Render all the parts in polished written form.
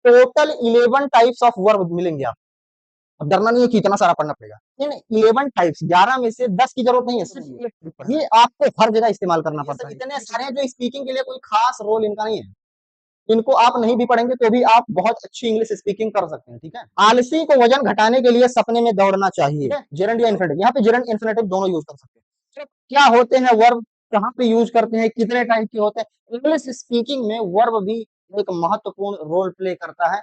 Total 11 types of verb मिलेंगे आपको। अब डरना नहीं है कि इतना सारा पढ़ना पड़ेगा। इन 11 टाइप्स 11 में से 10 की जरूरत नहीं है, सिर्फ एक ये आपको हर जगह इस्तेमाल करना पड़ता है। इतने सारे हैं जो स्पीकिंग के लिए कोई खास रोल इनका नहीं है। इनको आप नहीं भी पढ़ेंगे तो भी आप बहुत अच्छी इंग्लिश स्पीकिंग कर सकते हैं। ठीक है। आलसी को वजन घटाने के लिए सपने में दौड़ना चाहिए। जेरेंड या इन्फिनेटिव, यहाँ पे जेरेंड इन्फिनेटिव दोनों यूज कर सकते हैं। क्या होते हैं वर्ब, कहाँ पे यूज करते हैं, कितने टाइप के होते हैं। इंग्लिश स्पीकिंग में वर्ब भी एक महत्वपूर्ण रोल प्ले करता है।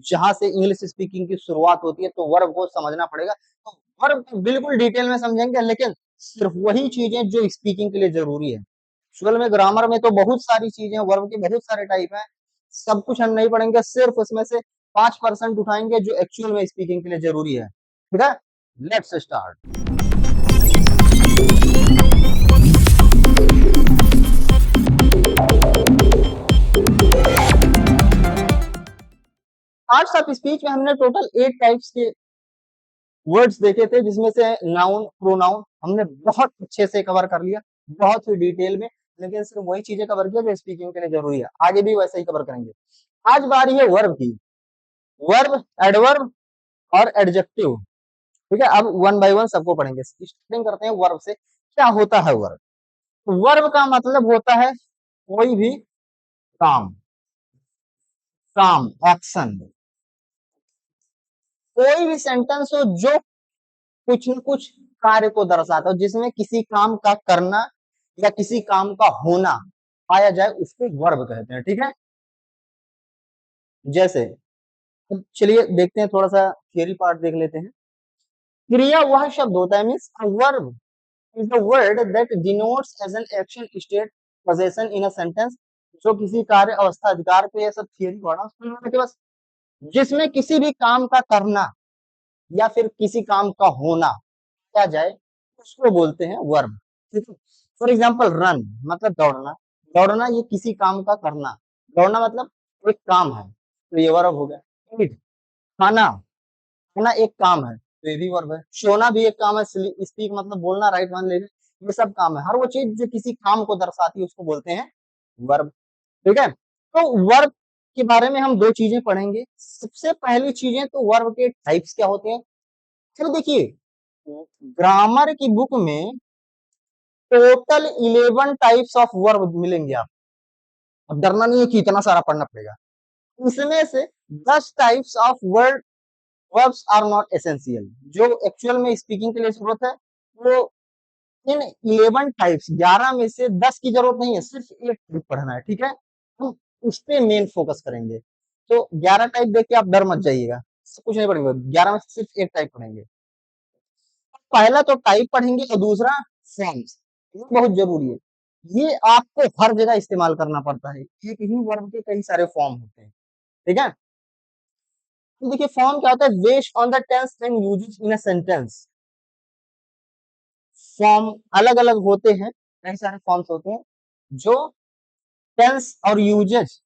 जहां से इंग्लिश स्पीकिंग की शुरुआत होती है तो वर्ब को समझना पड़ेगा। तो वर्ब बिल्कुल डिटेल में समझेंगे, लेकिन सिर्फ वही चीजें जो स्पीकिंग के लिए जरूरी है। एक्चुअल में ग्रामर में तो बहुत सारी चीजें, वर्ब के बहुत सारे टाइप हैं, सब कुछ हम नहीं पढ़ेंगे, सिर्फ उसमें से 5% उठाएंगे जो एक्चुअल में स्पीकिंग के लिए जरूरी है। ठीक है, let's start. Parts of speech में हमने टोटल 8 टाइप्स के वर्ड्स देखे थे, जिसमें से नाउन, प्रोनाउन हमने बहुत अच्छे से कवर कर लिया, बहुत ही डिटेल में, लेकिन सिर्फ वही चीजें कवर किया जो स्पीकिंग के लिए जरूरी है। आगे भी वैसे ही कवर करेंगे। आज बारी है वर्ब की। वर्ब, एडवर्ब और एडजेक्टिव। ठीक है, अब वन बाय वन सबको पढ़ेंगे। स्टार्टिंग करते हैं वर्ब से। क्या होता है वर्ब? वर्ब का मतलब होता है कोई भी काम, काम, एक्शन। कोई भी सेंटेंस हो जो कुछ न कुछ कार्य को दर्शाता हो, जिसमें किसी काम का करना या किसी काम का होना पाया जाए, उसको वर्ब कहते हैं। ठीक है, जैसे चलिए देखते हैं, थोड़ा सा थियरी पार्ट देख लेते हैं। क्रिया वह शब्द होता है, means a verb is a word that denotes as an action, state, possession in a sentence। जो किसी कार्य, अवस्था, अधिकार पे, ये सब थियरी पढ़ा उसमें बस जिसमें किसी भी काम का करना या फिर किसी काम का होना क्या जाए, उसको बोलते हैं वर्ब। ठीक है, फॉर एग्जाम्पल रन मतलब दौड़ना। दौड़ना ये किसी काम का करना, दौड़ना मतलब एक काम है, तो ये वर्ब हो गया। ईट, खाना, खाना एक काम है, तो ये भी वर्ब है। सोना भी एक काम है, स्पीक मतलब बोलना, राइट मान लेना, ये सब काम है। हर वो चीज जो किसी काम को दर्शाती है उसको बोलते हैं वर्ब। ठीक है, तो वर्ब के बारे में हम दो चीजें पढ़ेंगे। सबसे पहली चीजें तो वर्ब के टाइप्स क्या होते हैं। चलो देखिए, ग्रामर की बुक में टोटल 11 टाइप्स ऑफ वर्ब मिलेंगे आप। अब डरना नहीं है कि इतना सारा पढ़ना पड़ेगा। इसमें से 10 types of word verbs are not essential, जो एक्चुअल में स्पीकिंग के लिए जरूरत है। वो इन 11 टाइप्स 11 में से 10 की जरूरत नहीं है, सिर्फ एक टाइप पढ़ना है। ठीक है, हम उस पे मेन फोकस करेंगे। तो 11 टाइप देख के आप डर मत जाइएगा, सब कुछ नहीं पढ़ेंगे, 11 में से सिर्फ एक टाइप पढ़ेंगे। पहला तो टाइप पढ़ेंगे और दूसरा फॉर्म्स। ये बहुत जरूरी है, ये आपको हर जगह इस्तेमाल करना पड़ता है। एक ही वर्ब के कई सारे फॉर्म होते हैं। ठीक है, तो देखिए फॉर्म क्या होता है, based on the tense and uses in a sentence. Form अलग अलग होते हैं, कई सारे फॉर्म्स होते हैं जो टेंस और यूजेस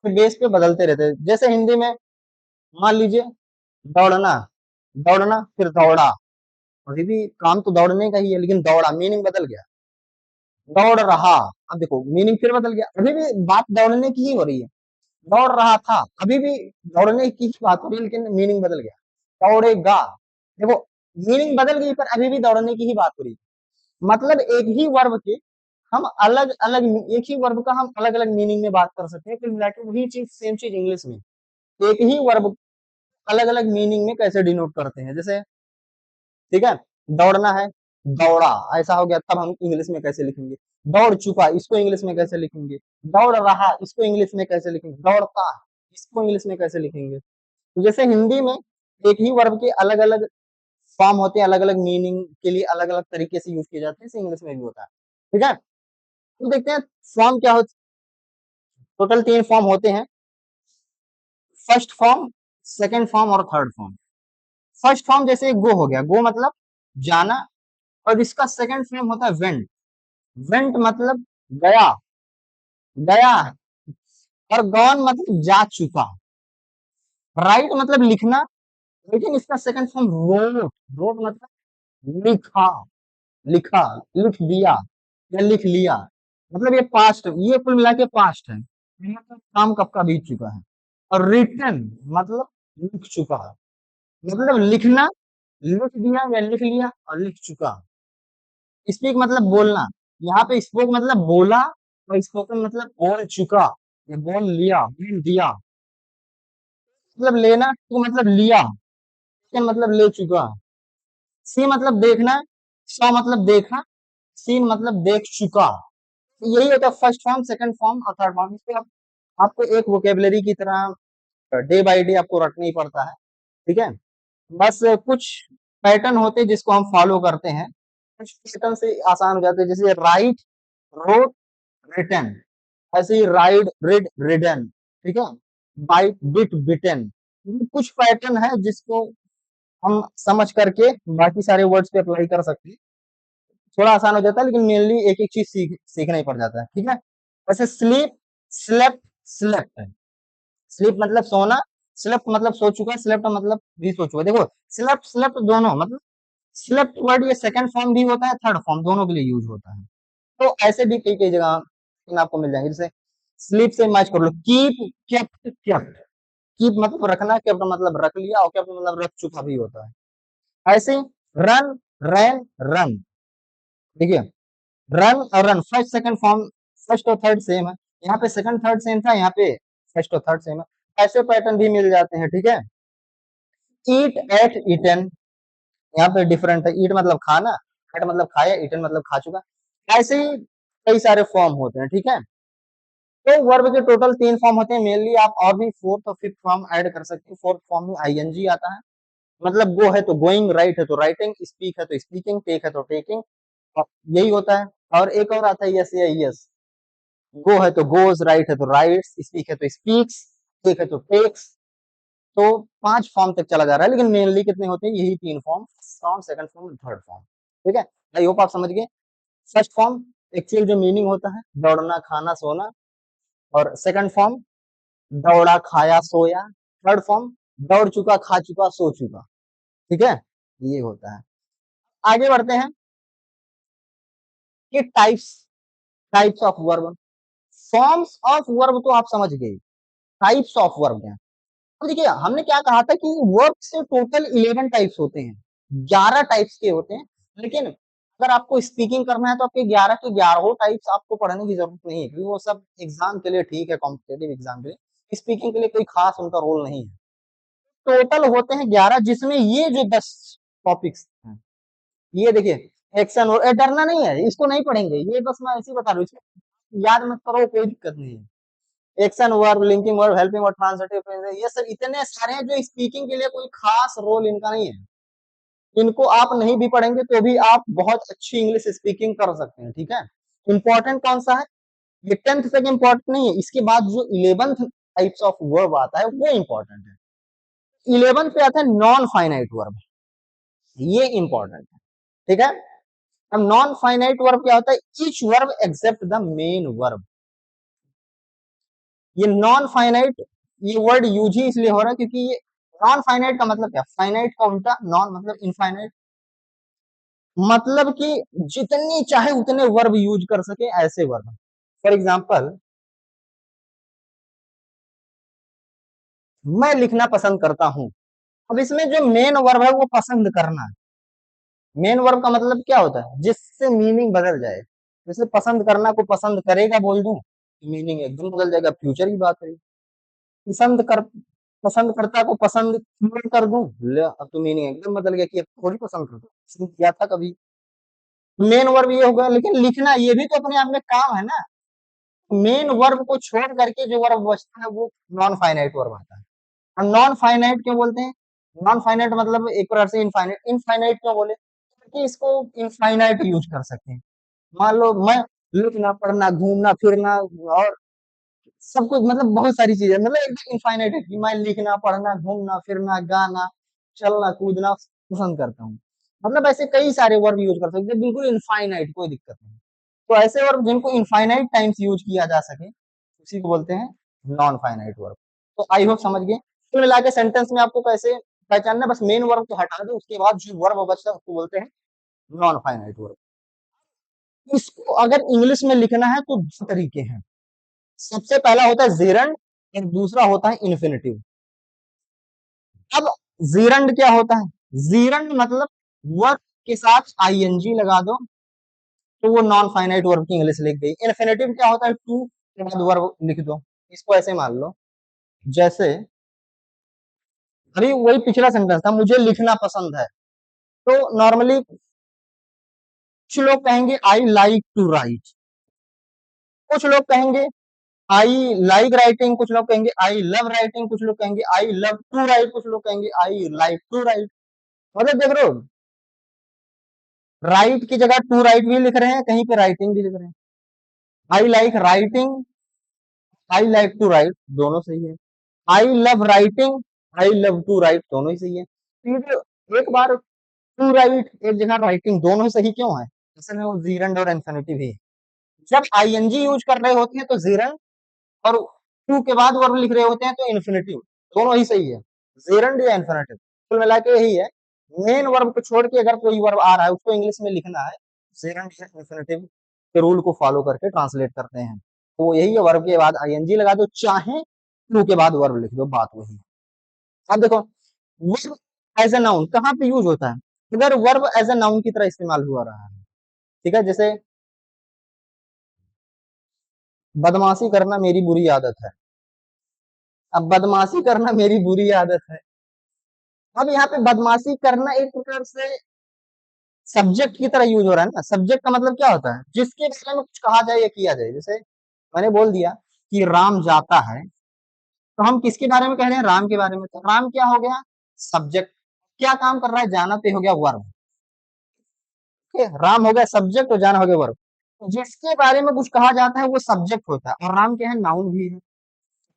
के बेस पे बदलते रहते हैं। जैसे हिंदी में मान लीजिए दौड़ना, दौड़ना फिर दौड़ा, अभी भी काम तो दौड़ने का ही है, लेकिन दौड़ा मीनिंग बदल गया। दौड़ रहा, अब देखो मीनिंग फिर बदल गया, अभी भी बात दौड़ने की ही हो रही है। दौड़ रहा था, अभी भी दौड़ने की ही बात हो रही है, लेकिन मीनिंग बदल गया। दौड़ेगा, देखो मीनिंग बदल गई पर अभी भी दौड़ने की ही बात हो रही है। मतलब एक ही वर्ब के हम अलग अलग, एक ही वर्ब का हम अलग अलग मीनिंग में बात कर सकते हैं। कुल मिला के वही चीज, सेम चीज इंग्लिश में एक ही वर्ब अलग अलग मीनिंग में कैसे डिनोट करते हैं। जैसे ठीक है, दौड़ना है, दौड़ा, ऐसा हो गया, तब हम इंग्लिश में कैसे लिखेंगे। दौड़ चुका, इसको इंग्लिश में कैसे लिखेंगे। दौड़ रहा, इसको इंग्लिश में कैसे लिखेंगे। दौड़ता, इसको इंग्लिश में कैसे लिखेंगे। तो जैसे हिंदी में एक ही वर्ब के अलग अलग फॉर्म होते हैं, अलग अलग मीनिंग के लिए अलग अलग तरीके से यूज किए जाते हैं, इसे इंग्लिश में भी होता है। ठीक है, तो देखते हैं फॉर्म क्या होता है। टोटल 3 फॉर्म होते हैं, फर्स्ट फॉर्म, सेकंड फॉर्म और थर्ड फॉर्म। फर्स्ट फॉर्म जैसे गो हो गया, गो मतलब जाना, और इसका सेकंड फॉर्म होता है वेंट। वेंट मतलब गया, गया, और गॉन मतलब जा चुका। राइट मतलब लिखना, लेकिन इसका सेकंड फॉर्म रोट, रोट मतलब लिखा, लिखा, लिख दिया या लिख लिया। मतलब ये पास्ट, ये कुल मिला के पास्ट है, मतलब काम कब का बीत चुका है। और रिटन मतलब लिख चुका, मतलब लिखना, लिख दिया या लिख लिया और लिख चुका। स्पीक मतलब बोलना, यहाँ पे स्पोक मतलब बोला और स्पोकन मतलब बोल चुका या बोल लिया, बोल दिया। मतलब लेना, टू मतलब लिया, टेकन मतलब ले चुका। सी मतलब देखना, सॉ मतलब देखा, सीन मतलब देख चुका। यही होता है फर्स्ट फॉर्म, सेकंड फॉर्म और थर्ड फॉर्म। इसको आपको एक वोकेबलरी की तरह डे बाय डे आपको रखना ही पड़ता है, ठीक है। बस कुछ पैटर्न होते हैं जिसको हम फॉलो करते हैं, कुछ पैटर्न से आसान हो जाते हैं, जैसे राइट, रोट, रिटन। ऐसे ही राइड, रिड, रिडन, ठीक है। बाइट, बिट, बिटन। कुछ पैटर्न है जिसको हम समझ करके बाकी सारे वर्ड्स पे अप्लाई कर सकते हैं। थोड़ा आसान हो जाता है, लेकिन मेनली एक एक चीज सीखना ही पड़ जाता है, ठीक है। वैसे स्लीप, स्लेप्ट, स्लेप्ट। स्लीप मतलब सोना, स्लेप्ट मतलब सो चुका, स्लेप्ट मतलब भी सो चुका। देखो स्लेप्ट स्लेप्ट दोनों मतलब स्लेप्ट वर्ड ये सेकंड फॉर्म भी होता है, थर्ड फॉर्म दोनों के लिए यूज होता है। तो ऐसे भी कई कई जगह आपको मिल जाएंगे, जैसे स्लीप से मैच कर लो, कीप, केप्ट, केप्ट। कीप मतलब रखना, केप्ट मतलब रख लिया और केप्ट मतलब रख चुका भी होता है। ऐसे रन, रैन, रन, ठीक है। रन और run first second form, first और थर्ड सेम है। यहाँ पे सेकंड थर्ड सेम था, यहाँ पे फर्स्ट और थर्ड सेम है। ऐसे पैटर्न भी मिल जाते हैं, ठीक है। ईट, एट, ईटन, यहाँ पे डिफरेंट है। ईट मतलब खाना, एट मतलब खाया, ईटन मतलब खा चुका। ऐसे ही कई सारे फॉर्म होते हैं, ठीक है। तो वर्ब के टोटल 3 फॉर्म होते हैं मेनली। आप और भी फोर्थ और फिफ्थ फॉर्म ऐड कर सकते हैं। फोर्थ फॉर्म में आईएनजी आता है, मतलब गो है तो गोइंग, राइट है तो राइटिंग, स्पीक है तो स्पीकिंग, टेक है तो टेकिंग, यही होता है। और एक और आता है यस या यस। गो है तो गोज, राइट है तो राइट्स, स्पीक है तो स्पीक्स, टेक है तो टेक्स। तो 5 फॉर्म तक चला जा रहा है, लेकिन मेनली कितने होते हैं, यही 3 form, first form, second form, third form, ठीक है। आई होप आप समझ गए। फर्स्ट फॉर्म एक्चुअल जो मीनिंग होता है, दौड़ना, खाना, सोना। और सेकंड फॉर्म दौड़ा, खाया, सोया। थर्ड फॉर्म दौड़ चुका, खा चुका, सो चुका, ठीक है। ये होता है। आगे बढ़ते हैं कि types, types of verb. Forms of verb तो आप समझ गए, टाइप्स ऑफ वर्ब क्या है। तो देखिए हमने क्या कहा था कि वर्ब से टोटल 11 टाइप्स होते हैं, 11 टाइप्स के होते हैं। लेकिन अगर आपको स्पीकिंग करना है तो आपके 11 के 11 टाइप्स आपको पढ़ने की जरूरत नहीं है, क्योंकि वो सब एग्जाम के लिए ठीक है, कॉम्पिटेटिव एग्जाम के लिए। स्पीकिंग के लिए कोई खास उनका रोल नहीं है। टोटल होते हैं 11, जिसमें ये जो 10 टॉपिक्स हैं, ये देखिए एक्शन और डरना नहीं है, इसको नहीं पढ़ेंगे, ये बस मैं ऐसे ही बता रहा हूँ, इसको याद मत करो, कोई दिक्कत नहीं है। Action verb, linking verb, helping verb, transitive phrase, ये सब इतने सारे हैं जो स्पीकिंग के लिए कोई खास रोल इनका नहीं है। इनको आप नहीं भी पढ़ेंगे तो भी आप बहुत अच्छी इंग्लिश स्पीकिंग कर सकते हैं, ठीक है। इंपॉर्टेंट कौन सा है, ये 10th तक इंपॉर्टेंट नहीं है, इसके बाद जो 11th टाइप्स ऑफ वर्ब आता है वो इंपॉर्टेंट है। 11th पे आता है नॉन फाइनाइट वर्ब, ये इंपॉर्टेंट है, ठीक है। अब नॉन फाइनाइट वर्ब क्या होता है, each verb except the main verb. ये नॉन फाइनाइट, ये वर्ड यूज ही इसलिए हो रहा है क्योंकि ये नॉन फाइनाइट का मतलब क्या, फाइनाइट का उल्टा, नॉन मतलब इनफाइनाइट, मतलब कि जितनी चाहे उतने वर्ब यूज कर सके, ऐसे वर्ब। फॉर एग्जाम्पल, मैं लिखना पसंद करता हूं। अब इसमें जो मेन वर्ब है वो पसंद करना है। मेन वर्ब का मतलब क्या होता है, जिससे मीनिंग बदल जाए। जैसे पसंद करना को पसंद करेगा बोल दूं, मीनिंग एकदम बदल जाएगा, फ्यूचर की बात है। पसंद कर, पसंद करता को पसंद कर दूं, ले अब तो मीनिंग एकदम बदल गया कि अब थोड़ी पसंद करता, पसंद किया था कभी। मेन वर्ब ये होगा, लेकिन लिखना ये भी तो अपने आप में काम है ना। मेन वर्ब को छोड़ करके जो वर्ब बचता है वो नॉन फाइनाइट वर्ब आता है। हम नॉन फाइनाइट क्यों बोलते हैं, नॉन फाइनाइट मतलब एक प्रकार से इनफाइनाइट। इनफाइनाइट क्यों बोले, क्योंकि इसको इनफाइनाइट यूज कर सकते हैं। मान लो मैं लिखना, पढ़ना, घूमना फिरना और सब कुछ, मतलब बहुत सारी चीजें, मतलब एकदम इनफाइनाइट है कि मैं लिखना, पढ़ना, घूमना फिरना, गाना, चलना कूदना पसंद करता हूँ। मतलब ऐसे कई सारे वर्ब यूज कर सकते हैं, बिल्कुल इनफाइनाइट, कोई दिक्कत नहीं। तो ऐसे वर्ब जिनको इनफाइनाइट टाइम्स यूज किया जा सके, उसी को बोलते हैं नॉन फाइनाइट वर्ब। तो आई होप समझ गए। कुल मिला के सेंटेंस में आपको कैसे पहचानना, बस मेन वर्ब को हटा दो, उसके बाद जो वर्ब बचता है उसको बोलते हैं नॉन फाइनाइट वर्ब। इसको अगर इंग्लिश में लिखना है तो दो तरीके हैं। सबसे पहला होता है जेरंड, और दूसरा होता है इन्फिनेटिव। अब जीरंड क्या होता है? जीरंड मतलब वर्ब के साथ आईएनजी लगा दो तो वो नॉन फाइनाइट वर्ब की इंग्लिश लिख गई। इन्फिनेटिव क्या होता है? टू के बाद वर्ब लिख दो। इसको ऐसे मान लो, जैसे अभी वही पिछला सेंटेंस था, मुझे लिखना पसंद है, तो नॉर्मली कुछ लोग कहेंगे आई लाइक टू राइट, कुछ लोग कहेंगे आई लाइक राइटिंग, कुछ लोग कहेंगे आई लव राइटिंग, कुछ लोग कहेंगे आई लव टू राइट, कुछ लोग कहेंगे आई लाइक टू राइट। मतलब देख रहे हो, राइट की जगह टू राइट भी लिख रहे हैं, कहीं पे राइटिंग भी लिख रहे हैं। I like writing, I like to write, दोनों सही है। I love writing, I love to write, दोनों ही सही है। फिर एक बार टू राइट एक जगह राइटिंग, दोनों सही क्यों है? असल में वो जीरंड और इन्फिनिटिव ही है। जब आईएनजी यूज कर रहे होते हैं तो जीरंड, और टू के बाद वर्ब लिख रहे होते हैं तो इन्फिनिटिव, दोनों ही सही है, जेरंड या इन्फिनिटिव। कुल मिला के यही है, मेन वर्ब को छोड़ के अगर कोई वर्ब आ रहा है उसको इंग्लिश में लिखना है, जेरंड या इन्फिनिटिव के रूल को फॉलो करके ट्रांसलेट करते हैं। तो यही है, वर्ब के बाद आईएनजी लगा दो, चाहे टू के बाद वर्ब लिख दो, बात वही है। अब देखो, वर्ब एज ए नाउन कहाँ पे यूज होता है? अगर वर्ब एज ए नाउन की तरह इस्तेमाल हुआ रहा है, ठीक है, जैसे बदमाशी करना मेरी बुरी आदत है। अब बदमाशी करना मेरी बुरी आदत है, अब यहाँ पे बदमाशी करना एक प्रकार से सब्जेक्ट की तरह यूज हो रहा है ना। सब्जेक्ट का मतलब क्या होता है? जिसके बारे में कुछ कहा जाए या किया जाए। जैसे मैंने बोल दिया कि राम जाता है, तो हम किसके बारे में कह रहे हैं? राम के बारे में। तो राम क्या हो गया? सब्जेक्ट। क्या काम कर रहा है? जाना पे हो गया वर्ब। राम हो गया सब्जेक्ट और जाना हो गया वर्ब। जिसके बारे में कुछ कहा जाता है वो सब्जेक्ट होता है, और राम क्या है? नाउन भी है,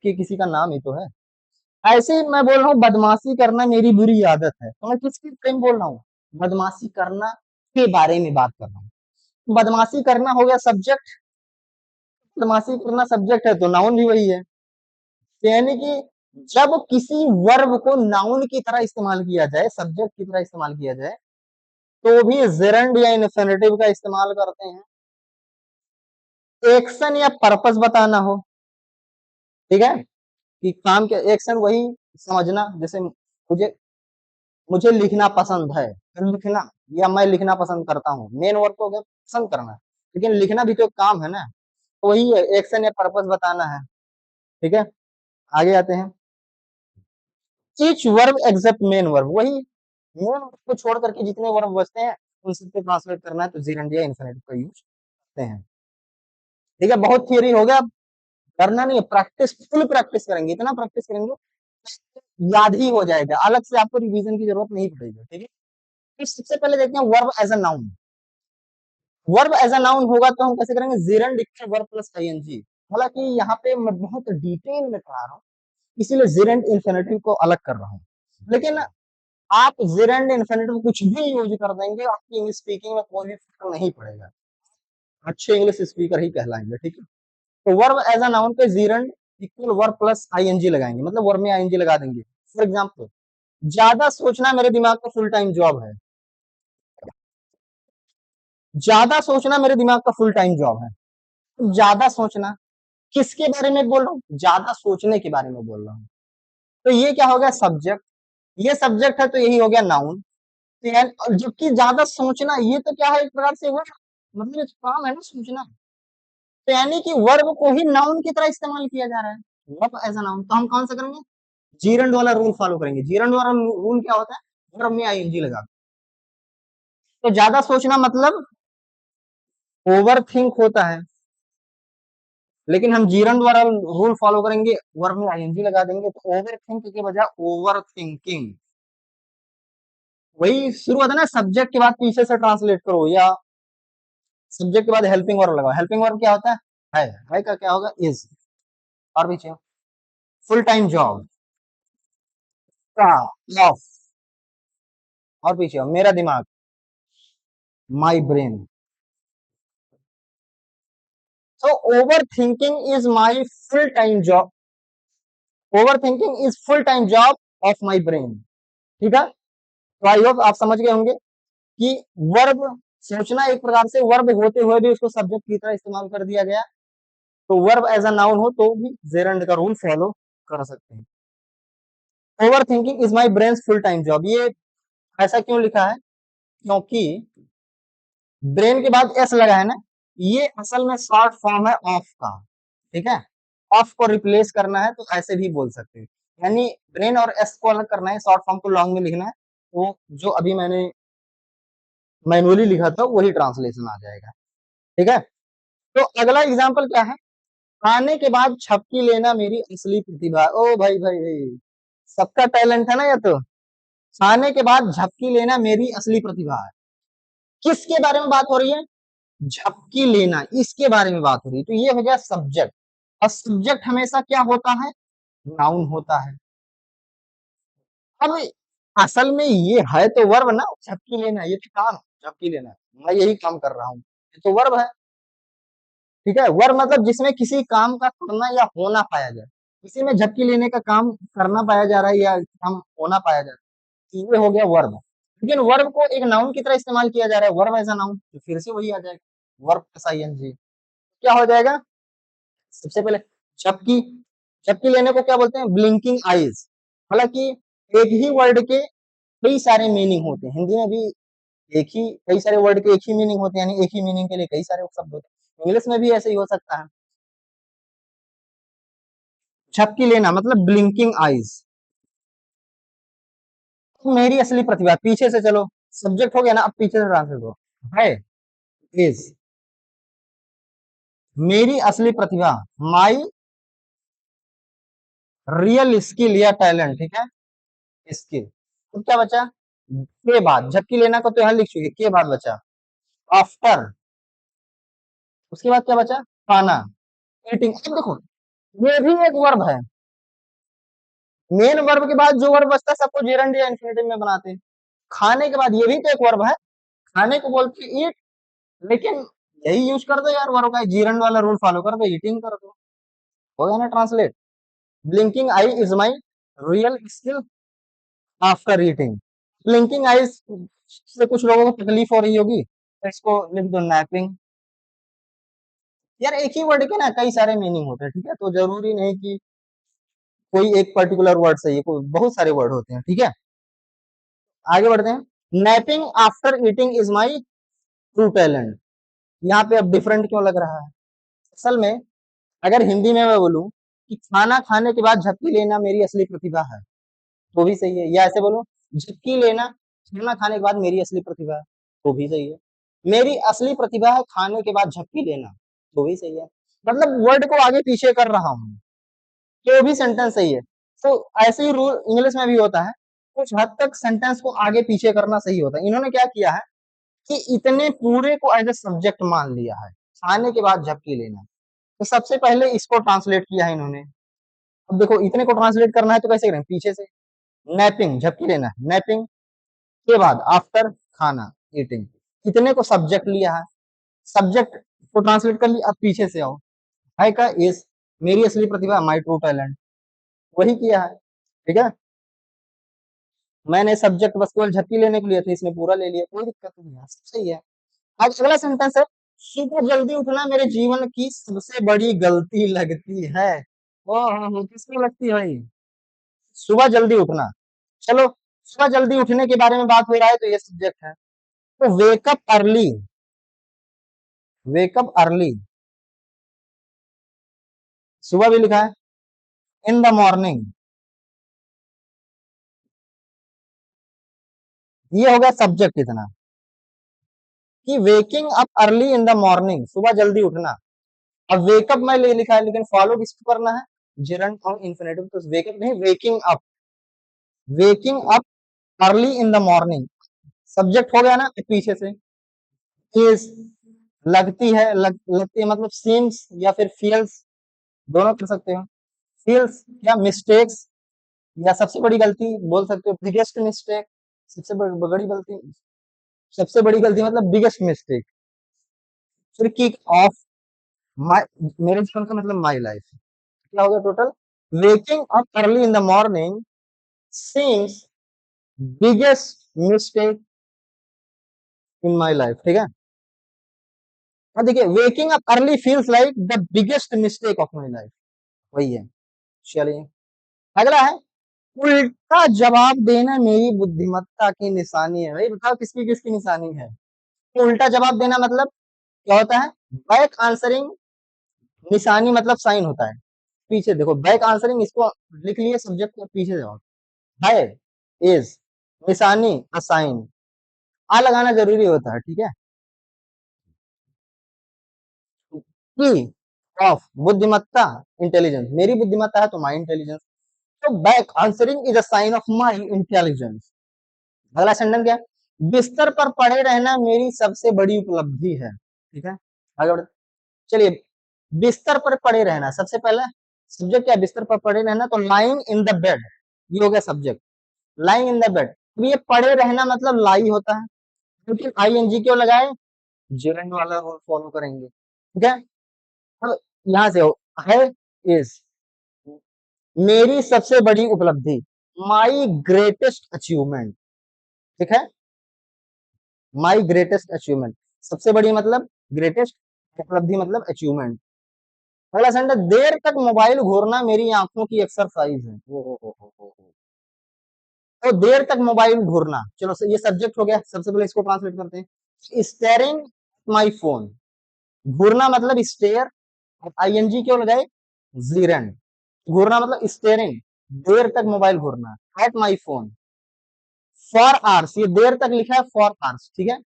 कि किसी का नाम ही तो है। ऐसे ही मैं बोल रहा हूँ बदमाशी करना मेरी बुरी आदत है, तो मैं किसकी फ्रेम बोल रहा हूँ? बदमाशी करना के बारे में बात कर रहा हूँ। बदमाशी करना हो गया सब्जेक्ट, बदमाशी करना सब्जेक्ट है तो नाउन भी वही है। तो यानी कि जब किसी वर्ब को नाउन की तरह इस्तेमाल किया जाए, सब्जेक्ट की तरह इस्तेमाल किया जाए, तो भी जेरंड या इन्फिनेटिव का इस्तेमाल करते हैं। एक्शन या पर्पस बताना हो, ठीक है, कि काम के एक्शन वही समझना, जैसे मुझे मुझे लिखना पसंद है, लिखना, या मैं लिखना पसंद करता हूँ, मेन वर्ब तो अगर पसंद करना है, लेकिन लिखना भी तो एक काम है ना, तो वही है, एक्शन या पर्पस बताना है। ठीक है, आगे आते हैं। Each verb except main verb, वही मेन वर्ब को छोड़ करके जितने वर्ब बचते हैं उन सबको ट्रांसलेट करना है, तो जीरंड या इन्फिनिटिव का यूज करते हैं। ठीक है, बहुत थियरी हो गया, करना नहीं है, प्रैक्टिस, फुल प्रैक्टिस करेंगे, इतना प्रैक्टिस करेंगे याद ही हो जाएगा, अलग से आपको रिवीजन की जरूरत नहीं पड़ेगी। ठीक है, तो सबसे पहले देखते हैं verb as a noun. Verb as a noun होगा तो हम कैसे करेंगे? Gerund equal verb plus ING. हालांकि यहाँ पे मैं बहुत डिटेल में पढ़ा रहा हूँ, इसीलिए जीरंड इन्फिनिटिव को अलग कर रहा हूँ, लेकिन आप जीरंड इन्फिनिटिव कुछ भी यूज कर देंगे, आपकी इंग्लिश स्पीकिंग में कोई भी फर्क नहीं पड़ेगा, अच्छे इंग्लिश स्पीकर ही कहलाएंगे। ठीक है, तो वर्ब एज अ नाउन पे gerund equal verb plus ING लगाएंगे, मतलब वर्ब में आईएनजी लगा देंगे। फॉर एग्जाम्पल, ज्यादा सोचना मेरे दिमाग का फुल टाइम जॉब है। ज्यादा सोचना मेरे दिमाग का फुल टाइम जॉब है। तो ज्यादा सोचना किसके बारे में बोल रहा हूँ? ज्यादा सोचने के बारे में बोल रहा हूँ। तो ये क्या हो गया? सब्जेक्ट। ये सब्जेक्ट है तो यही हो गया नाउन। तो जबकि ज्यादा सोचना ये तो क्या है? एक प्रकार से वर्ब, मतलब एक काम है ना सोचना। तो यानी कि वर्ब को ही नाउन की तरह इस्तेमाल किया जा रहा है, वर्ब एज अ नाउन। तो हम कौन सा करेंगे? जीरंड वाला रूल फॉलो करेंगे। जीरंड वाला रूल क्या होता है? वर्ब में आईएनजी लगा। तो ज्यादा सोचना मतलब ओवर थिंक होता है, लेकिन हम जीरन द्वारा रूल फॉलो करेंगे, वर्ब में आईएनजी लगा देंगे, तो ओवर थिंक के बजाय ओवर थिंकिंग। वही शुरू होता है ना, सब्जेक्ट के बाद पीछे से ट्रांसलेट करो, या सब्जेक्ट के बाद हेल्पिंग वर्ब लगाओ। हेल्पिंग वर्ब क्या होता है का क्या होगा? इज। और पीछे फुल टाइम जॉब का, ऑफ, और पीछे मेरा दिमाग, my brain. So over thinking is my full time job, over thinking is full time job of my brain. ठीक है, तो आई होप आप समझ गए होंगे कि वर्ब सोचना एक प्रकार से वर्ब होते हुए भी उसको सब्जेक्ट की तरह इस्तेमाल कर दिया गया। तो वर्ब एज अ नाउन हो तो भी जेरंड का रूल फॉलो कर सकते हैं। Over thinking is my brain full time job, ये ऐसा क्यों लिखा है? क्योंकि ब्रेन के बाद एस लगा है ना, ये असल में शॉर्ट फॉर्म है ऑफ का, ठीक है। ऑफ को रिप्लेस करना है तो ऐसे भी बोल सकते हैं, यानी ब्रेन और एस को अलग करना है, शॉर्ट फॉर्म को लॉन्ग में लिखना है, तो जो अभी मैंने मैनुअली लिखा था वही ट्रांसलेशन आ जाएगा, ठीक है। तो अगला एग्जाम्पल क्या है? खाने के बाद झपकी लेना मेरी असली प्रतिभा। ओ भाई भाई भाई, सबका टैलेंट है ना ये तो। खाने के बाद झपकी लेना मेरी असली प्रतिभा है। किसके बारे में बात हो रही है? झपकी लेना, इसके बारे में बात हो रही है। तो ये हो गया सब्जेक्ट, और सब्जेक्ट हमेशा क्या होता है? नाउन होता है। अब असल में ये है तो वर्ब ना, झपकी लेना, ये तो काम है, झपकी लेना, मैं यही काम कर रहा हूँ, ये तो वर्ब है, ठीक है। वर्ब मतलब जिसमें किसी काम का करना या होना पाया जाए, इसी में झपकी लेने का काम करना पाया जा रहा है या काम होना पाया जा रहा है, ये हो गया वर्ब। लेकिन वर्ब को एक नाउन की तरह इस्तेमाल किया जा रहा है, वर्ब एज अ नाउन, तो फिर से वही आ जाएगा, वर्ब प्लस आईएनजी। क्या हो जाएगा? सबसे पहले झपकी, झपकी लेने को क्या बोलते हैं? Blinking eyes. हालांकि एक ही वर्ड के कई सारे मीनिंग होते हैं, हिंदी में भी एक ही, कई सारे वर्ड के एक ही मीनिंग होते हैं, यानी एक ही मीनिंग के लिए कई सारे शब्द होते हैं, इंग्लिश में भी ऐसे ही हो सकता है। झपकी लेना मतलब ब्लिंकिंग आईज। मेरी असली प्रतिभा, पीछे से चलो, सब्जेक्ट हो गया ना, अब पीछे से ट्रांसलेट हो, है, इज, मेरी असली प्रतिभा, माई रियल स्किल या टैलेंट, ठीक है, स्किल। तो क्या बचा? के बाद, झपकी लेना को तो यहां लिख चुके, के बाद बचा आफ्टर, उसके बाद क्या बचा? खाना, ईटिंग। अब देखो, ये भी एक वर्ब है, मेन वर्ब के बाद जो वर्ब बचता है सबको जेरंड या इंफिनिटिव में बनाते हैं। खाने के बाद ये भी तो एक वर्ब है, खाने को बोलते हैं ईट, लेकिन यही यूज कर दो यार वर्ब का, जीरंड वाला रूल फॉलो कर दो, ईटिंग कर दो, हो गया ना translate. Blinking I is my real skill after eating. Blinking eyes से कुछ लोगों को तकलीफ हो रही होगी, तो इसको लिख दो नैपिंग। यार एक ही वर्ड के ना कई सारे मीनिंग होते हैं, ठीक है, तो जरूरी नहीं कि कोई एक पर्टिकुलर वर्ड सही है, कोई बहुत सारे वर्ड होते हैं, ठीक है। आगे बढ़ते हैं। Napping after eating is my true talent. यहाँ पे अब डिफरेंट क्यों लग रहा है? असल में अगर हिंदी में मैं बोलूं कि खाना खाने के बाद झपकी लेना मेरी असली प्रतिभा है, तो भी सही है, या ऐसे बोलो झपकी लेना खाना खाने के बाद मेरी असली प्रतिभा है, तो भी सही है। मेरी असली प्रतिभा है खाने के बाद झपकी लेना, तो भी सही है। मतलब वर्ड को आगे पीछे कर रहा हूँ, तो भी सेंटेंस सही है। तो ऐसे ही रूल इंग्लिश में भी होता है, कुछ हद तक सेंटेंस को आगे पीछे करना सही होता है। इन्होंने क्या किया है कि इतने पूरे को एज ए सब्जेक्ट मान लिया है, खाने के बाद झपकी लेना, तो सबसे पहले इसको ट्रांसलेट किया है इन्होंने। अब देखो इतने को ट्रांसलेट करना है तो कैसे करें? पीछे से, नैपिंग झपकी लेना, नैपिंग के बाद आफ्टर खाना, ईटिंग, इतने को सब्जेक्ट लिया है, सब्जेक्ट को ट्रांसलेट कर लिया। अब पीछे से आओ, है का इज, मेरी असली प्रतिभा, माई ट्रू टैलेंट, वही किया है, ठीक है। मैंने सब्जेक्ट बस केवल झपकी लेने के लिए था, इसने पूरा ले लिया, कोई दिक्कत नहीं है, सब सही है। आज अगला सेंटेंस है, सुबह जल्दी उठना मेरे जीवन की सबसे बड़ी गलती लगती है। ओह किसको लगती है भाई? सुबह जल्दी उठना, चलो सुबह जल्दी उठने के बारे में बात हो रहा है तो ये सब्जेक्ट है, तो वेकअप अर्ली, वेकअप अर्ली, सुबह भी लिखा है, इन द मॉर्निंग, ये हो गया सब्जेक्ट इतना, कि waking up early in the morning, सुबह जल्दी उठना। अब वेकअप में ले लिखा है, लेकिन फॉलो किसको करना है? जिरंड और इन्फिनेटिव, तो वेकअप नहीं, waking up, waking up early in the morning, subject हो गया ना, पीछे से इज, लगती है, लगती है मतलब सीम्स या फिर फील्स, दोनों कर सकते हो। फील्स या मिस्टेक्स, या सबसे बड़ी गलती बोल सकते हो, बिगेस्ट मिस्टेक, सबसे बड़ी गलती, सबसे बड़ी गलती मतलब बिगेस्ट मिस्टेक। फिर किक ऑफ, माई, मेरे जीवन का मतलब माई लाइफ, क्या हो गया total? Waking up early in the morning seems biggest mistake in my life, ठीक है। और देखिए waking up early feels like the biggest mistake of my life, वही है। चलिए अगला है उल्टा जवाब देना मेरी बुद्धिमत्ता की निशानी है। भाई बताओ किसकी किसकी निशानी है? उल्टा जवाब देना मतलब क्या होता है? बैक आंसरिंग निशानी मतलब साइन होता है। पीछे देखो बैक आंसरिंग, इसको लिख लिए सब्जेक्ट को, पीछे जाओ। है, इज, निशानी, असाइन, आ लगाना जरूरी होता है, ठीक है। की ऑफ बुद्धिमत्ता, इंटेलिजेंस, मेरी बुद्धिमत्ता है तो माई इंटेलिजेंस। तो back answering is a sign of my intelligence. अगला सेंटेंस क्या है? बिस्तर पर पड़े रहना मेरी सबसे बड़ी उपलब्धि है, ठीक है। आगे बढ़ते, चलिए। बिस्तर पर पड़े रहना, सबसे पहला सब्जेक्ट क्या है? बिस्तर पर पड़े रहना, तो लाइंग इन द बेड, ये हो गया subject. Lying in the bed, तो ये पड़े रहना मतलब लाई होता है, लेकिन आईएनजी क्यों लगाए? जेरेंड वाला रूल फॉलो करेंगे, ठीक है। अब यहां से है, इज, मेरी सबसे बड़ी उपलब्धि, माई ग्रेटेस्ट अचीवमेंट, ठीक है। माई ग्रेटेस्ट अचीवमेंट, सबसे बड़ी मतलब ग्रेटेस्ट, उपलब्धि मतलब अचीवमेंट। अगला सेंटेंस, देर तक मोबाइल घूरना मेरी आंखों की एक्सरसाइज है। हो। तो देर तक मोबाइल घूरना, चलो ये सब्जेक्ट हो गया, सबसे पहले इसको ट्रांसलेट करते हैं। स्टेयरिंग माई फोन, घूरना मतलब स्टेयर, आईएनजी क्यों लगाए? जीरेंड, घूरना मतलब स्टेयरिंग, देर तक मोबाइल घूरना, at my phone for hours, ये देर तक लिखा है फॉर आवर्स, ठीक है,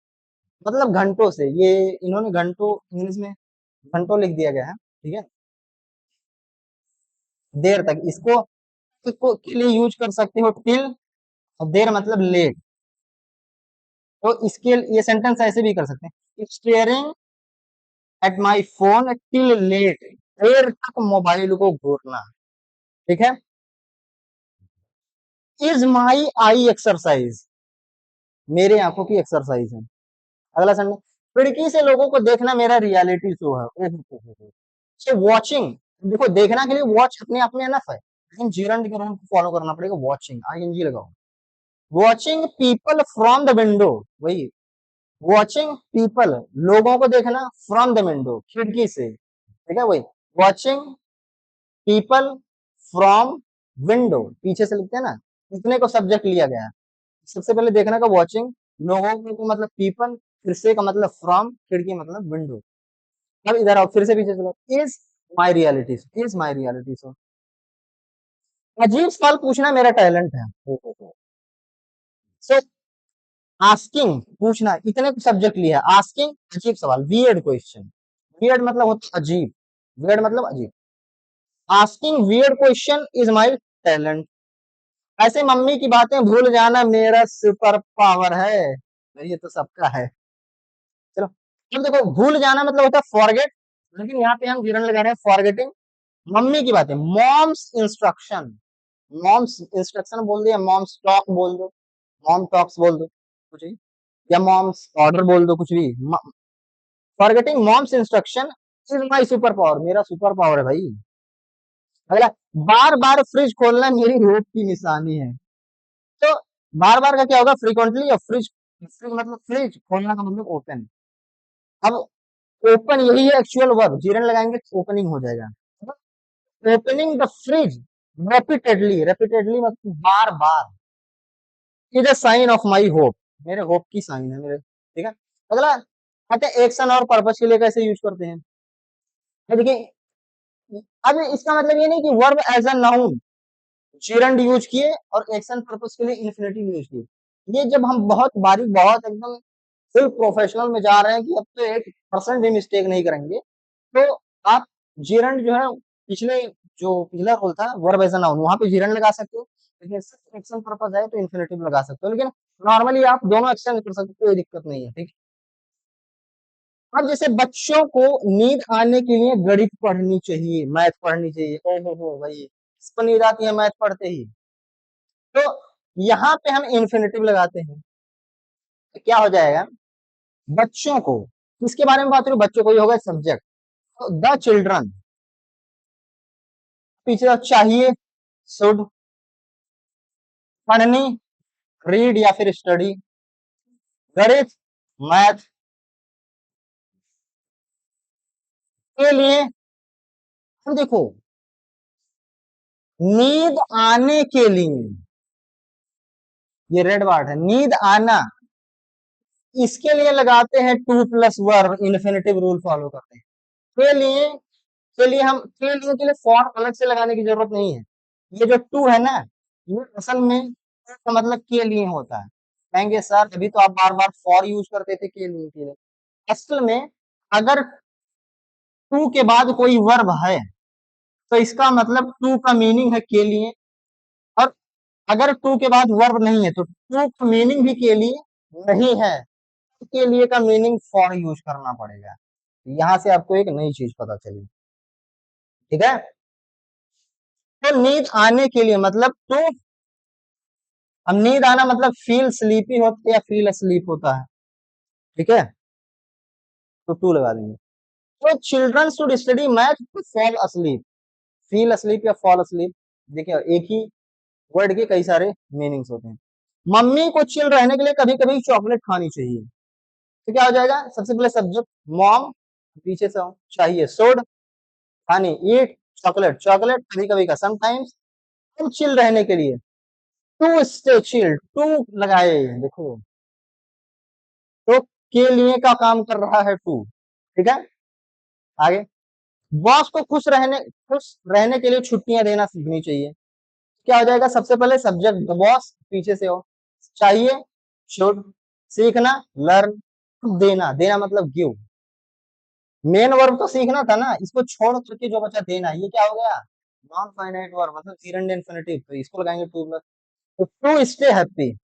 मतलब घंटों से, ये इन्होंने घंटों इंग्लिश में घंटों लिख दिया गया है, ठीक है। देर तक, इसको के लिए यूज कर सकते हो टिल, और देर मतलब लेट, तो इसके ये सेंटेंस ऐसे भी कर सकते हैं, staring at my phone till late, देर तक मोबाइल को घूरना, ठीक है। इज माई आई एक्सरसाइज, मेरे आंखों की एक्सरसाइज है। अगला सेंटेंस, खिड़की से लोगों को देखना मेरा रियलिटी शो है। वॉचिंग, देखो देखना के लिए वॉच अपने आप में एनफ है, लेकिन जीरंड के रूल को फॉलो करना पड़ेगा, वॉचिंग आईएनजी लगाओ। Watching people from the window, वही वॉचिंग पीपल, लोगों को देखना, फ्रॉम द विंडो, खिड़की से, ठीक है। वही वॉचिंग पीपल फ्रॉम विंडो, पीछे से लिखते हैं ना, इतने को सब्जेक्ट लिया गया है। सबसे पहले देखना का वॉचिंग, लोगों को मतलब पीपल, फिर से का मतलब फ्रॉम, खिड़की मतलब विंडो। अब इधर आओ, फिर से पीछे चलो, is my reality, is my reality show. अजीब सवाल पूछना मेरा टैलेंट है। सो आस्किंग, पूछना, इतने सब्जेक्ट लिया है, आस्किंग अजीब सवाल, वियर्ड क्वेश्चन, वियर्ड मतलब होता है अजीब, वियर्ड मतलब अजीब, asking weird question is my talent. ऐसे मम्मी की बातें भूल जाना मेरा सुपर पावर है। ये तो सबका है। चलो, अब देखो भूल जाना मतलब होता है फॉरगेट, लेकिन यहाँ पे हम विवरण लगा रहे हैं फॉरगेटिंग मम्मी की बातें, मॉम्स इंस्ट्रक्शन, मॉम्स इंस्ट्रक्शन बोल दो, या मॉम्स टॉक बोल दो, मॉम टॉक्स बोल दो कुछ भी, या मॉम्स ऑर्डर बोल दो कुछ भी। Forgetting mom's instruction is my super power, मेरा सुपर पावर है भाई। अगला, बार बार फ्रिज खोलना मेरी होप की निशानी है। तो बार बार का क्या होगा? फ्रीक्वेंटली, और फ्रिज, फ्रिज मतलब फ्रिज खोलना का मतलब ओपन। अब ओपन यही है एक्चुअल वर्ब, जीरन लगाएंगे तो ओपनिंग हो जाएगा। Opening the fridge repeatedly, repeatedly मतलब बार बार, is a sign of my hope, मेरे होप की साइन है मेरे, ठीक है। अगला कहते हैं एक्शन और पर्पस के लिए कैसे यूज करते हैं। अब देखिए, अब इसका मतलब ये नहीं कि verb as a noun gerund use किए और एक्शन पर्पस के लिए इन्फिनेटिव यूज किए। ये जब हम बहुत बारीक, बहुत एकदम फुल प्रोफेशनल में जा रहे हैं कि अब तो 1% भी मिस्टेक नहीं करेंगे, तो आप gerund जो है, पिछले जो पिछला रोल था वर्ब एज अ नाउन, वहां पे gerund लगा सकते हो, लेकिन एक्शन पर्पस है तो इन्फिनेटिव लगा सकते हो, लेकिन नॉर्मली आप दोनों एक्शन कर सकते हो, कोई दिक्कत नहीं है, ठीक है। अब जैसे बच्चों को नींद आने के लिए गणित पढ़नी चाहिए, मैथ पढ़नी चाहिए, ओ हो भाई, किसको नींद आती है मैथ पढ़ते ही? तो यहाँ पे हम इन्फिनेटिव लगाते हैं, तो क्या हो जाएगा? बच्चों को, किसके बारे में बात करूं? बच्चों को, ही होगा सब्जेक्ट, तो द चिल्ड्रन, पीछे चाहिए, शुड, पढ़नी, रीड या फिर स्टडी, गणित, मैथ के लिए। हम देखो नींद आने के लिए, ये रेड वार्ड है, नींद आना, इसके लिए लगाते हैं two plus verb, infinitive rule follow करते हैं। के लिए फॉर अलग से लगाने की जरूरत नहीं है। ये जो टू है ना, ये असल में to का मतलब के लिए होता है। कहेंगे सर अभी तो आप बार बार फॉर यूज करते थे के लिए। असल में अगर टू के बाद कोई वर्ब है तो इसका मतलब टू का मीनिंग है के लिए, और अगर टू के बाद वर्ब नहीं है तो टू का मीनिंग भी के लिए नहीं है, के लिए का मीनिंग फॉर यूज करना पड़ेगा। यहां से आपको एक नई चीज पता चली, ठीक है। तो नींद आने के लिए मतलब टू, अब नींद आना मतलब फील स्लीपी होता है या फील स्लीप होता है, ठीक है, तो टू लगा देंगे। तो children should study math to fall asleep, feel asleep या फॉल अस्लीप, देखिए एक ही वर्ड के कई सारे मीनिंग्स होते हैं। मम्मी को चिल रहने के लिए कभी कभी चॉकलेट खानी चाहिए, तो क्या हो जाएगा, सबसे पहले सब्जेक्ट मॉम, पीछे से चाहिए सोड, खानी ईट, चॉकलेट, चॉकलेट कभी कभी का समटाइम्स, हम चिल रहने के लिए टू स्टे चिल, टू लगाए, देखो तो के लिए का काम कर रहा है टू, ठीक है। आगे, बॉस को खुश रहने के लिए छुट्टियां देना सीखनी चाहिए, क्या हो जाएगा, सबसे पहले सब्जेक्ट द बॉस, पीछे से हो चाहिए शुड, सीखना लर्न, देना, देना मतलब गिव, मेन वर्ब तो सीखना था ना, इसको छोड़ करके जो बचा देना, ये क्या हो गया, नॉन फाइनाइट वर्ब मतलब जीरेंड इन्फिनिटिव, तो इसको लगाएंगे टू प्लस, तो टू स्टे हैप्पी।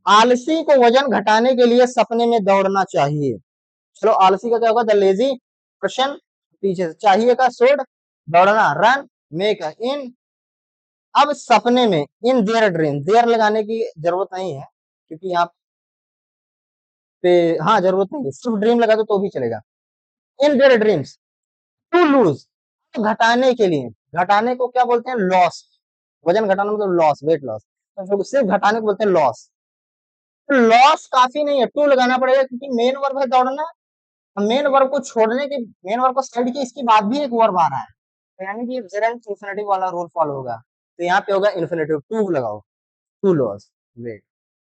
आलसी को वजन घटाने के लिए सपने में दौड़ना चाहिए, चलो आलसी का क्या होगा, द लेजी पर्सन, पीछे से चाहिए का शुड, दौड़ना रन, मेक इन, अब सपने में इन देयर ड्रीम, देयर लगाने की जरूरत नहीं है क्योंकि यहाँ पे, हाँ जरूरत नहीं है, सिर्फ ड्रीम लगा दो तो भी चलेगा। In their dreams to lose, घटाने के लिए, घटाने को क्या बोलते हैं, लॉस, वजन घटाना मतलब लॉस, वेट लॉस, तो सिर्फ घटाने को बोलते हैं लॉस। तो लॉस काफी नहीं है, टू लगाना पड़ेगा क्योंकि मेन वर्ब है दौड़ना, मेन वर्ब को छोड़ने के, मेन वर्ब को साइड की इसके बाद भी एक वर्ब आ रहा है, तो यानी कि जेरेंट इन्फिनेटिव वाला रूल फॉलो होगा, तो यहाँ पे होगा इन्फिनेटिव टू लगाओ, टू लॉस वेट,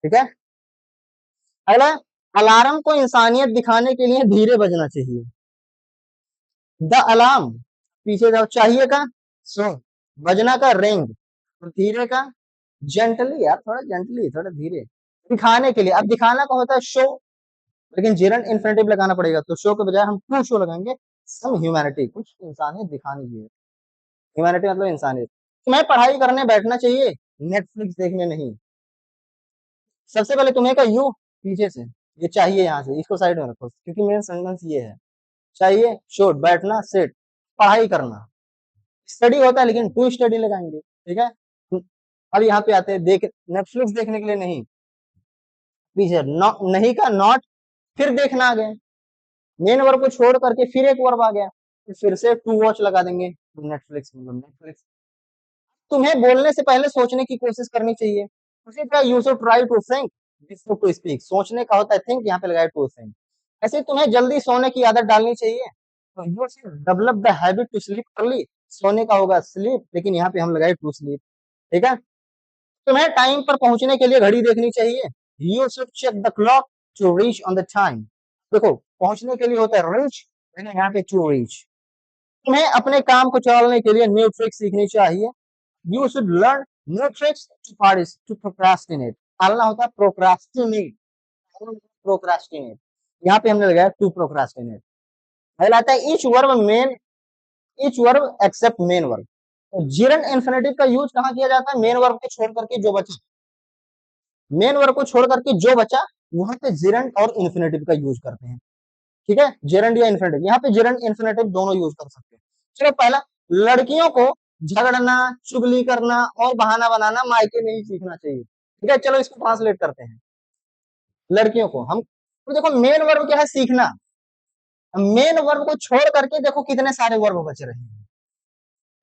ठीक है। अगला, अलार्म को इंसानियत दिखाने के लिए धीरे बजना चाहिए, द अलार्म, पीछे जाओ चाहिए का सो, बजना का रिंग, तो धीरे का जेंटली, यार थोड़ा जेंटली, थोड़ा धीरे, दिखाने के लिए, अब दिखाना का होता है शो, लेकिन जेरंट इन्फिनेटिव लगाना पड़ेगा, तो शो के बजाय हम टू शो लगाएंगे सम ह्यूमैनिटी, कुछ इंसानियत दिखाने की है, ह्यूमैनिटी मतलब इंसानियत। तुम्हें पढ़ाई करने बैठना चाहिए, नेटफ्लिक्स देखने नहीं, सबसे पहले तुम्हें का यू, पीछे से ये चाहिए, यहाँ से इसको साइड में रखो क्योंकि मेन सेंटेंस ये है, चाहिए शुड, बैठना सिट, पढ़ाई करना, स्टडी होता है लेकिन टू स्टडी लगाएंगे, ठीक है। अब यहाँ पे आते हैं, देख नेटफ्लिक्स देखने के लिए नहीं, पीछे नहीं का नॉट, फिर देखना आ गया, मेन वर्ब को छोड़ करके फिर एक वर्ब आ गया, तो फिर से टू वॉच लगा देंगे, नेटफ्लिक्स मतलब नेटफ्लिक्स। तुम्हें बोलने से पहले सोचने की कोशिश करनी चाहिए, उसी तरह you should try to think before to speak, सोचने का होता है थिंक, यहाँ पे लगाए टू थिंक। ऐसे तुम्हें जल्दी सोने की आदत डालनी चाहिए, तो you should develop the habit to sleep early, सोने का होगा स्लीप, लेकिन यहाँ पे हम लगाए टू स्लीप, ठीक है। तुम्हें टाइम पर पहुंचने के लिए घड़ी देखनी चाहिए, you should check the clock to reach on the time, देखो पहुंचने के लिए होता है रीच, लेकिन यहाँ पे टू रीच। तुम्हें अपने काम को चलाने के लिए न्यू ट्रिक सीखनी चाहिए, you should learn new tricks to procrastinate, टालना होता है प्रोक्रास्टिनेट, प्रोक्रास्टिनेट, यहाँ पे हमने लगाया टू प्रोक्रास्टिनेट। पहला आता है each verb except main verb, तो जीरन इन्फिनेटिव का यूज कहाँ किया जाता है, मेन वर्ब को छोड़ करके जो बचा, मेन वर्ब को छोड़ करके जो बचा वहां पे जेरंड और इन्फिनेटिव का यूज करते हैं, ठीक है, जेरंड या इन्फिनेटिव, यहाँ पे जेरंड इन्फिनेटिव दोनों यूज कर सकते हैं। चलो पहला, लड़कियों को झगड़ना, चुगली करना और बहाना बनाना मायके में ही सीखना चाहिए, ठीक है, चलो इसको ट्रांसलेट करते हैं। लड़कियों को हम, तो देखो मेन वर्ब क्या है, सीखना, मेन वर्ब को छोड़ करके देखो कितने सारे वर्ब बच रहे हैं,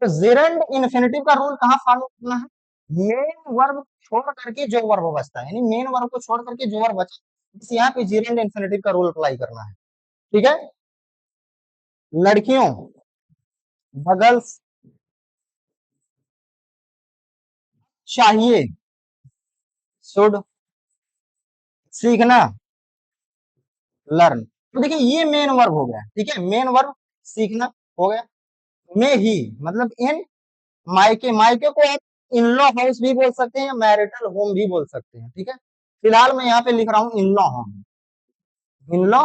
तो जेरंड इन्फिनेटिव का रूल कहाँ फॉलो करना है, मेन वर्ब छोड़ करके जो वर्ब बचता है, यानी मेन वर्ब को छोड़ करके जो वर्ब बचा, बस यहाँ पे जेरंड इन्फिनेटिव का रूल अप्लाई करना है, ठीक है। लड़कियों, द गर्ल्स, चाहिए, शुड, सीखना, लर्न। तो देखिए ये मेन वर्ब हो गया, ठीक है, मेन वर्ब सीखना हो गया। में ही मतलब इन मायके, मायके को आप इन लॉ हाउस भी बोल सकते हैं या मैरिटल होम भी बोल सकते हैं, ठीक है। फिलहाल मैं यहाँ पे लिख रहा हूँ in law home, in law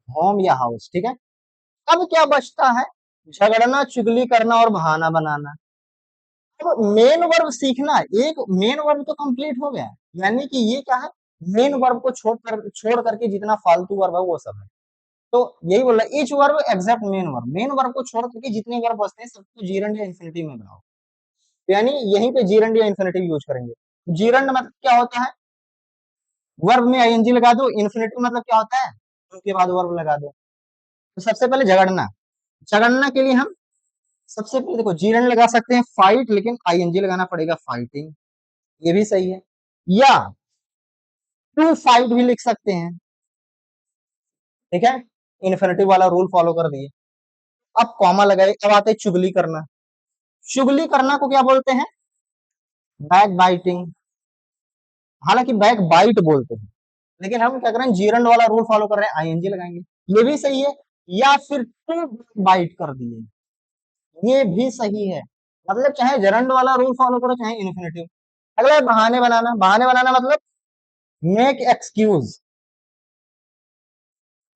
home या हाउस, ठीक है। अब क्या बचता है, झगड़ना, चुगली करना और बहाना बनाना। अब मेन वर्ब सीखना, एक मेन वर्ब तो कंप्लीट हो गया, यानी कि ये क्या है, मेन वर्ब को छोड़ करके जितना फालतू वर्ब है वो सब है। तो यही बोल रहा है, each verb except main verb, main verb को छोड़ करके जितने वर्ब बचते हैं सबको जीरंड या इंफिनिटिव में बनाओ। यानी यहीं पे जीरंड या इंफिनिटिव यूज करेंगे। जीरंड मतलब क्या होता है, वर्ब में आईएनजी लगा दो, इन्फिनिटिव मतलब क्या होता है, उसके बाद वर्ब लगा दो। तो सबसे पहले झगड़ना, झगड़ना के लिए हम सबसे पहले देखो जीरंड लगा सकते हैं फाइट, लेकिन आईएनजी लगाना पड़ेगा, फाइटिंग, ये भी सही है। या टू फाइट भी लिख सकते हैं, ठीक है, इन्फिनिटिव वाला रूल फॉलो कर दिए। अब कॉमा लगाए, अब आते हैं चुगली करना। चुगली करना को क्या बोलते हैं, बैक बाइटिंग, हालांकि बैक बाइट बोलते हैं, लेकिन हम क्या करें, जीरंड वाला रूल फॉलो कर रहे हैं, आईएनजी लगाएंगे, ये भी सही है। या फिर टू बाइट कर दिए, ये भी सही है। मतलब चाहे जरंड वाला रूल फॉलो करो चाहे इन्फिनिटिव। अगला है बहाने बनाना, बहाने बनाना मतलब मेक एक्सक्यूज,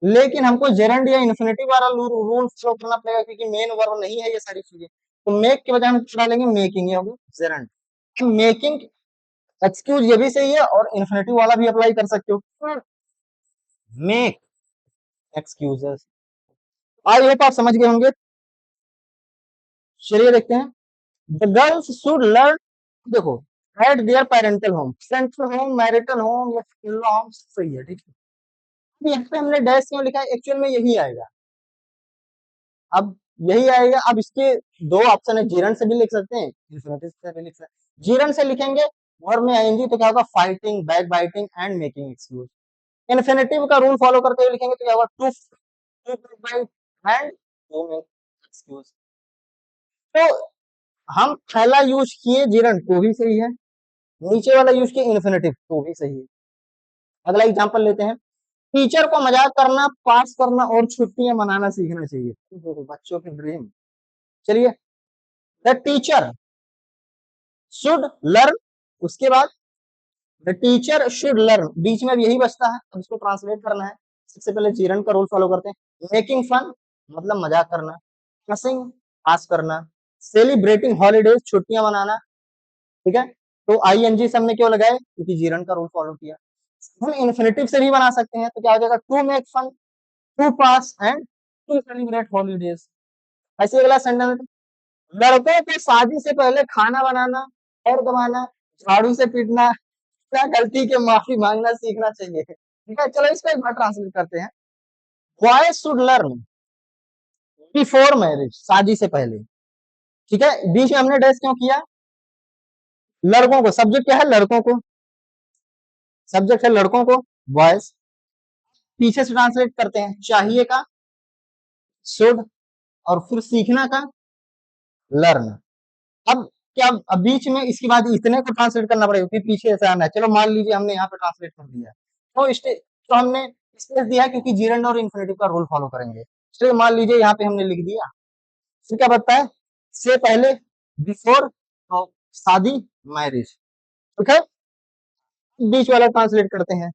लेकिन हमको जेरंड या इन्फिनिटिव वाला रूल फॉलो करना पड़ेगा क्योंकि मेन वर्ब नहीं है ये सारी चीजें। तो मेक के बजाय हम क्या डालेंगे, मेकिंग, ये होगी जेरंड। मेकिंग एक्सक्यूज ये भी सही है, और इन्फिनिटिव वाला भी अप्लाई कर सकते हो, मेक एक्सक्यूजेस। आई होप आप समझ गए होंगे। चलिए देखते हैं, द गर्ल्स शुड लर्न, देखो eight there parental home, central home, marital home या इन-लॉ होम सही है, ठीक है। यहाँ पे हमने डैश क्यों लिखा है, एक्चुअल में यही आएगा, अब यही आएगा। अब इसके दो ऑप्शन है, जीरन से भी लिख सकते हैं, इन्फिनिटिव से भी लिख सकते हैं। जीरन से लिखेंगे और में आएंगी तो क्या होगा, fighting, back biting and making excuse. Infinitive का रूल फॉलो करते हुए लिखेंगे तो क्या होगा, to to bite and to make excuse. तो हम पहला यूज किए जीरन, तो भी सही है, नीचे वाला यूज किए इन्फिनिटिव, तो भी सही है। अगला एग्जांपल लेते हैं, टीचर को मजाक करना, पास करना और छुट्टियां मनाना सीखना चाहिए, बच्चों की ड्रीम। चलिए, द टीचर शुड लर्न, उसके बाद द टीचर शुड लर्न, बीच में अब यही बचता है, अब इसको ट्रांसलेट करना है। सबसे पहले जीरन का रूल फॉलो करते हैं, मेकिंग फन मतलब मजाक करना, पासिंग पास करना, सेलिब्रेटिंग हॉलीडेज छुट्टियां मनाना, ठीक है। तो आईएनजी से हमने क्यों लगाए, क्योंकि जीरन का रूल फॉलो किया। हम इन्फिनिटिव से भी बना सकते हैं, तो क्या हो जाएगा, to make fun, to pass and to celebrate holidays. ऐसे अगला सेंटेंस, लड़कों को शादी से पहले खाना बनाना और दबाना, झाड़ू से पीटना, क्या गलती के माफी मांगना सीखना चाहिए, ठीक है। चलो इसको एक बार ट्रांसलेट करते हैं, boys should learn before marriage, शादी से पहले, ठीक है। बीच में हमने डैश क्यों किया, लड़कों को, सब्जेक्ट क्या है, लड़कों को, सब्जेक्ट है लड़कों को, बॉयज। पीछे से ट्रांसलेट करते हैं, चाहिए का शुड, और फिर सीखना का लर्न। अब क्या, अब बीच में इसके बाद इतने को ट्रांसलेट करना पड़ेगा क्योंकि पीछे ऐसा आना है। चलो मान लीजिए हमने यहाँ पे ट्रांसलेट कर दिया, तो हमने स्पेस दिया है क्योंकि जीरंड और इन्फिनिटिव का रूल फॉलो करेंगे। चलिए मान लीजिए यहाँ पे हमने लिख दिया, फिर क्या बताता है, से पहले, बिफोर, तो शादी, मैरिज, ठीक है। बीच वाला ट्रांसलेट करते हैं,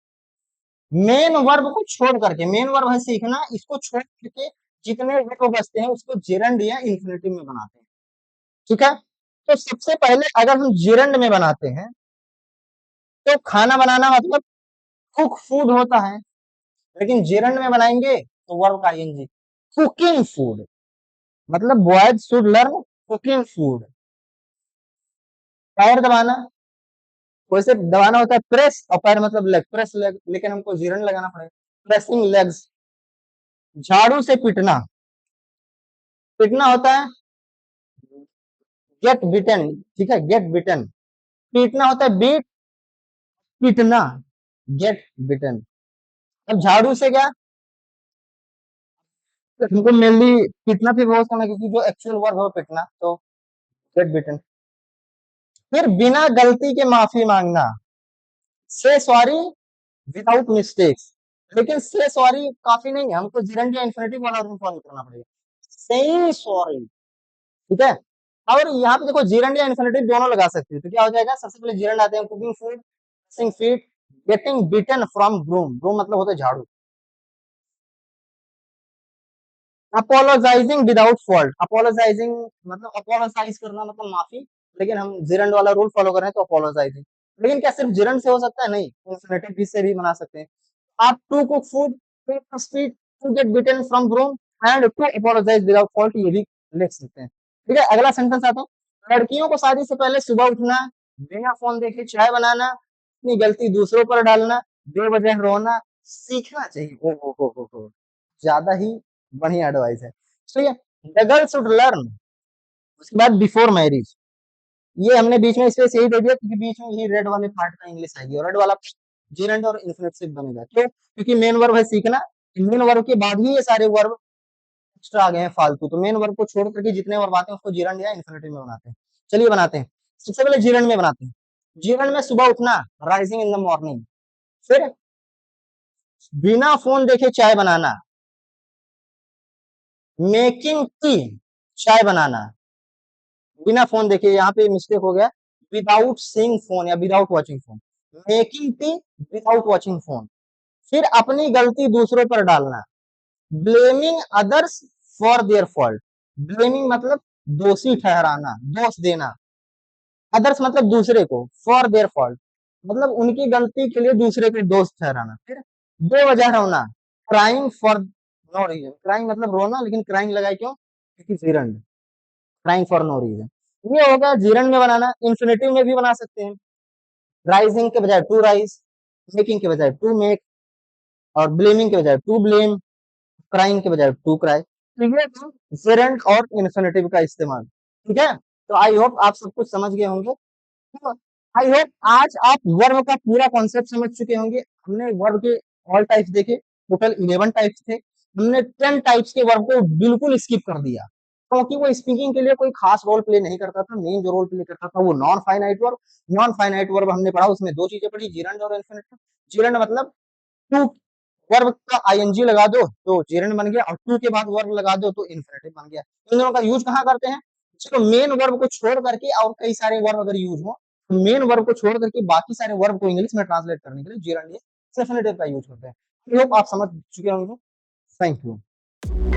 मेन वर्ब को छोड़ करके, मेन वर्ब है सीखना, इसको छोड़ करके जितने वर्ब बचते हैं उसको जेरंड या इन्फिनिटिव में बनाते हैं, ठीक है। तो सबसे पहले अगर हम जेरंड में बनाते हैं तो खाना बनाना मतलब कुक फूड होता है, लेकिन जेरंड में बनाएंगे तो वर्ब का आईएनजी, कुकिंग फूड, मतलब boys should learn cooking food. पैर दबाना, वैसे दबाना होता है प्रेस, और पैर मतलब लेग, प्रेस लेग, लेकिन हमको जेरंड लगाना पड़ेगा, प्रेसिंग लेग्स। झाड़ू से पीटना, पीटना होता है गेट बिटन, ठीक है, गेट बिटन। पीटना होता है बीट, पीटना, गेट बिटन। अब झाड़ू से क्या, हमको मेनली पीटना पे बहुत करना क्योंकि जो एक्चुअल वर्ब है वो पीटना, तो गेट बिटन। फिर बिना गलती के माफी मांगना, से सॉरी विदाउट मिस्टेक्स। लेकिन से सॉरी काफी नहीं है, हमको जिरंड या इन्फिनेटिव वाला रूल फॉलो करना पड़ेगा। से सॉरी, ठीक है। और यहाँ पे देखो जिरंड या इन्फिनेटिव दोनों लगा सकते हो, तो क्या हो जाएगा, सबसे पहले जिरंड आते हैं, cooking food, washing feet, getting beaten from broom, broom मतलब होता है झाड़ू, अपोलोजाइजिंग विदाउट फॉल्ट, अपोलोजाइजिंग मतलब अपोलोजाइज करना मतलब माफी, लेकिन हम जिरंड वाला रूल फॉलो कर रहे हैं तो अपोलोजाइजिंग। लेकिन क्या सिर्फ जिरंड से हो सकता है? नहीं, इन्फिनेटिव भी से भी बना सकते हैं। आप to cook food, to speed, to get beaten from broom and to apologise without fault, ये भी लिख सकते हैं। ठीक है, अगला सेंटेंस आता है, लड़कियों को शादी से पहले सुबह उठना, बिना फोन देखे चाय बनाना, अपनी गलती दूसरों पर डालना, बेवजह रोना सीखना चाहिए। ओ हो, ज्यादा ही बढ़िया एडवाइस है। तो ये द गर्ल शुड लर्न, उसके बाद बिफोर मैरिज, ये हमने बीच में स्पेस यही दे दिया क्योंकि बीच में ही रेड वाले पार्ट का इंग्लिश आएगी, और रेड वाला जेरेंड और इन्फिनिटिव बनेगा। क्यों? क्योंकि मेन वर्ब है सीखना, मेन वर्ब के बाद ही ये सारे वर्ब एक्स्ट्रा आ गए हैं फालतू, तो मेन वर्ब को छोड़ करके जितने वर्ब आते हैं उसको जीरंड या इन्फिनिटिव में बनाते हैं। चलिए बनाते हैं, सबसे पहले जीरंड में बनाते हैं। जीरंड में सुबह उठना, राइजिंग इन द मॉर्निंग। फिर बिना फोन देखे चाय बनाना, मेकिंग टी, चाय बनाना बिना फोन देखे, यहाँ पे मिस्टेक हो गया, विदाउट सीइंग फोन या without watching phone, making tea without watching phone. फिर अपनी गलती दूसरों पर डालना, blaming others for their fault, blaming मतलब दोषी ठहराना, दोष देना, अदर्स मतलब दूसरे को, फॉर देयर फॉल्ट मतलब उनकी गलती के लिए दूसरे को दोष ठहराना। फिर बेवजह रोना, crying for no reason, crying मतलब रोना, लेकिन क्राइंग लगाए क्यों? क्योंकि gerund, crying for no reason. ये होगा जीरंड में बनाना। इन्फिनेटिव में भी बना सकते हैं, राइजिंग के बजाय टू राइज, मेकिंग के बजाय टू मेक, और ब्लेमिंग के बजाय टू ब्लेम, क्राइंग के बजाय टू क्राई। तो ये था जेरेंट और इन्फिनेटिव का इस्तेमाल। ठीक है, तो आई होप आप सब कुछ समझ गए होंगे। आई होप आज आप वर्ब का पूरा कॉन्सेप्ट समझ चुके होंगे। हमने वर्ब के ऑल टाइप्स देखे, टोटल 11 टाइप्स थे। हमने 10 टाइप्स के वर्ब को बिल्कुल स्किप कर दिया, क्योंकि वो स्पीकिंग के लिए कोई खास रोल प्ले नहीं करता था। मेन जो रोल प्ले करता था वो non finite verb. Non finite verb हमने पढ़ा, उसमें दो चीजें पढ़ी, जिरंड और इन्फिनेटिव। जिरंड मतलब टू वर्ब का आईएनजी लगा दो तो जेरेंड बन गया, और टू के बाद वर्ब लगा दो तो इन्फिनेटिव बन गया। इन दोनों का यूज कहाँ करते हैं? चलो मेन वर्ब को छोड़ करके और कई सारे वर्ब अगर यूज हो, तो मेन वर्ब को छोड़ करके बाकी सारे वर्ब को इंग्लिश में ट्रांसलेट करने के लिए जेरेंड या इन्फिनेटिव का यूज करते हैं। आई होप आप समझ चुके होंगे। Thank you.